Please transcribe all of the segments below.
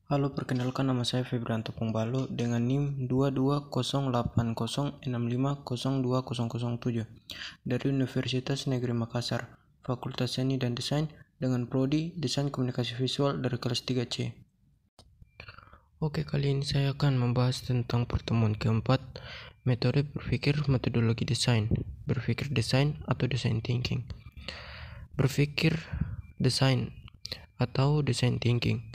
Halo, perkenalkan nama saya Febrianto Pongbalo dengan NIM 22080650502007 dari Universitas Negeri Makassar, Fakultas Seni dan Desain dengan Prodi Desain Komunikasi Visual dari kelas 3C. Oke, kali ini saya akan membahas tentang pertemuan keempat, metode berpikir metodologi desain, berpikir desain atau design thinking. Berpikir desain atau design thinking.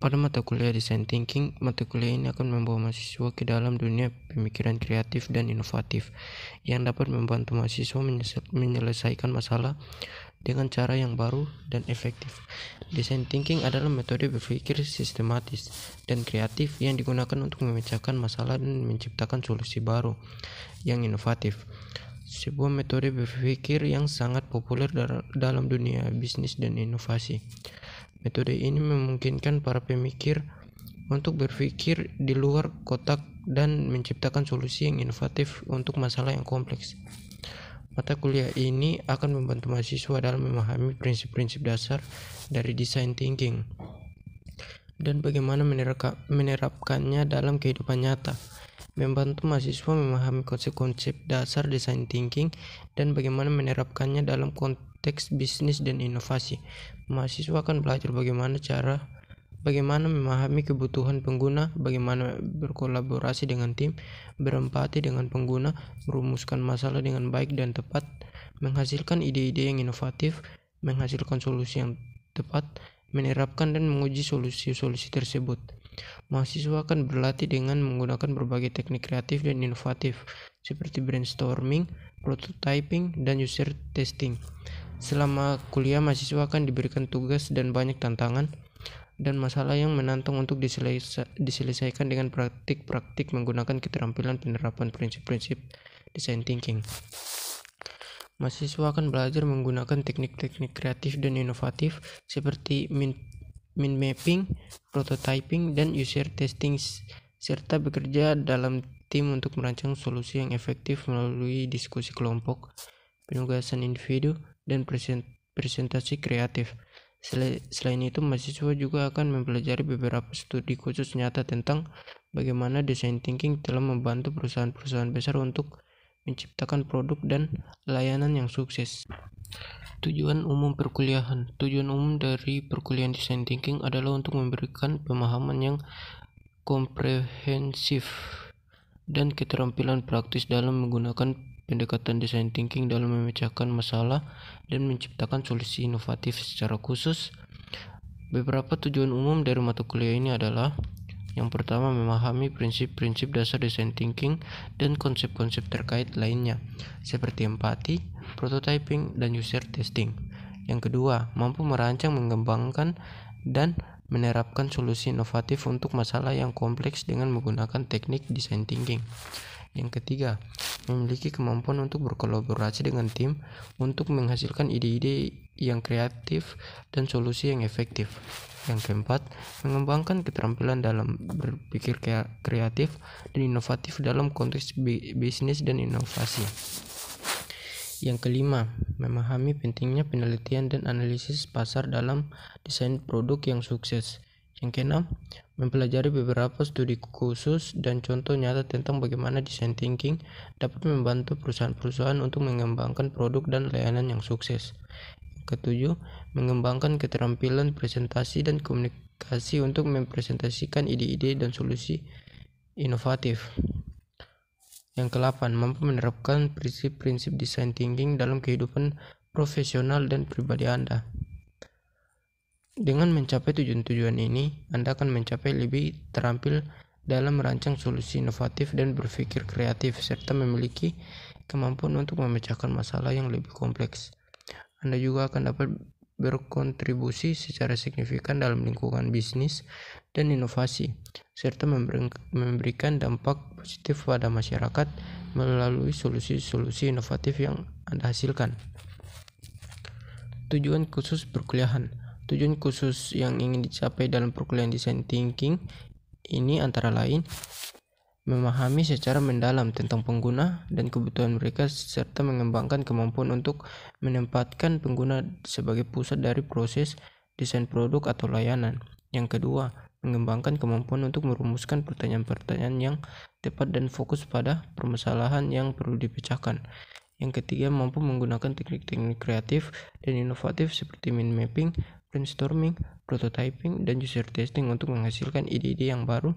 Pada mata kuliah design thinking, mata kuliah ini akan membawa mahasiswa ke dalam dunia pemikiran kreatif dan inovatif yang dapat membantu mahasiswa menyelesaikan masalah dengan cara yang baru dan efektif. Design thinking adalah metode berpikir sistematis dan kreatif yang digunakan untuk memecahkan masalah dan menciptakan solusi baru yang inovatif. Sebuah metode berpikir yang sangat populer dalam dunia bisnis dan inovasi. Metode ini memungkinkan para pemikir untuk berpikir di luar kotak dan menciptakan solusi yang inovatif untuk masalah yang kompleks. Mata kuliah ini akan membantu mahasiswa dalam memahami prinsip-prinsip dasar dari design thinking dan bagaimana menerapkannya dalam kehidupan nyata. Membantu mahasiswa memahami konsep-konsep dasar design thinking dan bagaimana menerapkannya dalam konteks bisnis dan inovasi. Mahasiswa akan belajar bagaimana memahami kebutuhan pengguna, bagaimana berkolaborasi dengan tim, berempati dengan pengguna, merumuskan masalah dengan baik dan tepat, menghasilkan ide-ide yang inovatif, menghasilkan solusi yang tepat, menerapkan dan menguji solusi-solusi tersebut. Mahasiswa akan berlatih dengan menggunakan berbagai teknik kreatif dan inovatif seperti brainstorming, prototyping, dan user testing. Selama kuliah, mahasiswa akan diberikan tugas dan banyak tantangan dan masalah yang menantang untuk diselesaikan dengan praktik-praktik menggunakan keterampilan penerapan prinsip-prinsip design thinking. Mahasiswa akan belajar menggunakan teknik-teknik kreatif dan inovatif seperti mind mapping, prototyping, dan user testing, serta bekerja dalam tim untuk merancang solusi yang efektif melalui diskusi kelompok, penugasan individu, dan presentasi kreatif. Selain itu, mahasiswa juga akan mempelajari beberapa studi khusus nyata tentang bagaimana design thinking telah membantu perusahaan-perusahaan besar untuk menciptakan produk dan layanan yang sukses. Tujuan umum perkuliahan. Tujuan umum dari perkuliahan design thinking adalah untuk memberikan pemahaman yang komprehensif dan keterampilan praktis dalam menggunakan pendekatan design thinking dalam memecahkan masalah dan menciptakan solusi inovatif secara khusus. Beberapa tujuan umum dari mata kuliah ini adalah: yang pertama, memahami prinsip-prinsip dasar design thinking dan konsep-konsep terkait lainnya, seperti empati, prototyping, dan user testing. Yang kedua, mampu merancang, mengembangkan, dan menerapkan solusi inovatif untuk masalah yang kompleks dengan menggunakan teknik design thinking. Yang ketiga, memiliki kemampuan untuk berkolaborasi dengan tim untuk menghasilkan ide-ide yang kreatif dan solusi yang efektif. Yang keempat, mengembangkan keterampilan dalam berpikir kreatif dan inovatif dalam konteks bisnis dan inovasi. Yang kelima, memahami pentingnya penelitian dan analisis pasar dalam desain produk yang sukses. Yang keenam, mempelajari beberapa studi khusus dan contoh nyata tentang bagaimana design thinking dapat membantu perusahaan-perusahaan untuk mengembangkan produk dan layanan yang sukses. Ketujuh, mengembangkan keterampilan presentasi dan komunikasi untuk mempresentasikan ide-ide dan solusi inovatif. Yang kedelapan, mampu menerapkan prinsip-prinsip design thinking dalam kehidupan profesional dan pribadi Anda. Dengan mencapai tujuan-tujuan ini, Anda akan mencapai lebih terampil dalam merancang solusi inovatif dan berpikir kreatif, serta memiliki kemampuan untuk memecahkan masalah yang lebih kompleks. Anda juga akan dapat berkontribusi secara signifikan dalam lingkungan bisnis dan inovasi, serta memberikan dampak positif pada masyarakat melalui solusi-solusi inovatif yang Anda hasilkan. Tujuan khusus perkuliahan. Tujuan khusus yang ingin dicapai dalam perkuliahan design thinking ini antara lain: memahami secara mendalam tentang pengguna dan kebutuhan mereka, serta mengembangkan kemampuan untuk menempatkan pengguna sebagai pusat dari proses desain produk atau layanan. Yang kedua, mengembangkan kemampuan untuk merumuskan pertanyaan-pertanyaan yang tepat dan fokus pada permasalahan yang perlu dipecahkan. Yang ketiga, mampu menggunakan teknik-teknik kreatif dan inovatif seperti mind mapping, brainstorming, prototyping, dan user testing untuk menghasilkan ide-ide yang baru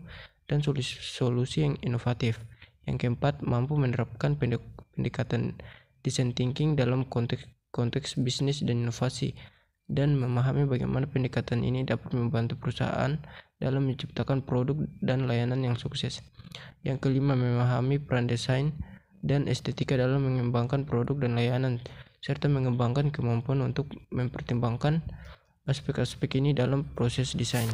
dan solusi yang inovatif. Yang keempat, mampu menerapkan pendekatan design thinking dalam konteks bisnis dan inovasi, dan memahami bagaimana pendekatan ini dapat membantu perusahaan dalam menciptakan produk dan layanan yang sukses. Yang kelima, memahami peran desain dan estetika dalam mengembangkan produk dan layanan, serta mengembangkan kemampuan untuk mempertimbangkan aspek-aspek ini dalam proses desain.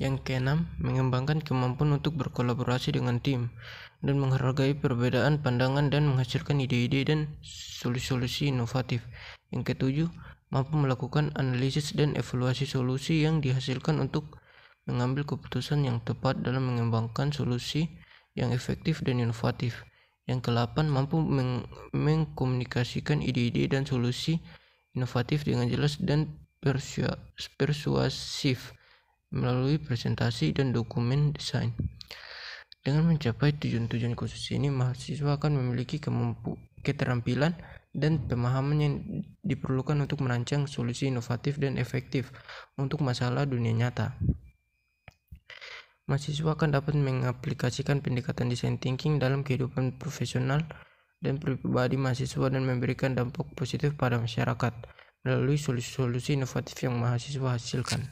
Yang keenam, mengembangkan kemampuan untuk berkolaborasi dengan tim dan menghargai perbedaan pandangan dan menghasilkan ide-ide dan solusi-solusi inovatif. Yang ketujuh, mampu melakukan analisis dan evaluasi solusi yang dihasilkan untuk mengambil keputusan yang tepat dalam mengembangkan solusi yang efektif dan inovatif. Yang ke-8, mampu mengkomunikasikan ide-ide dan solusi inovatif dengan jelas dan persuasif melalui presentasi dan dokumen desain. Dengan mencapai tujuan-tujuan khusus ini, mahasiswa akan memiliki keterampilan dan pemahaman yang diperlukan untuk merancang solusi inovatif dan efektif untuk masalah dunia nyata. Mahasiswa akan dapat mengaplikasikan pendekatan design thinking dalam kehidupan profesional dan pribadi mahasiswa dan memberikan dampak positif pada masyarakat melalui solusi-solusi inovatif yang mahasiswa hasilkan.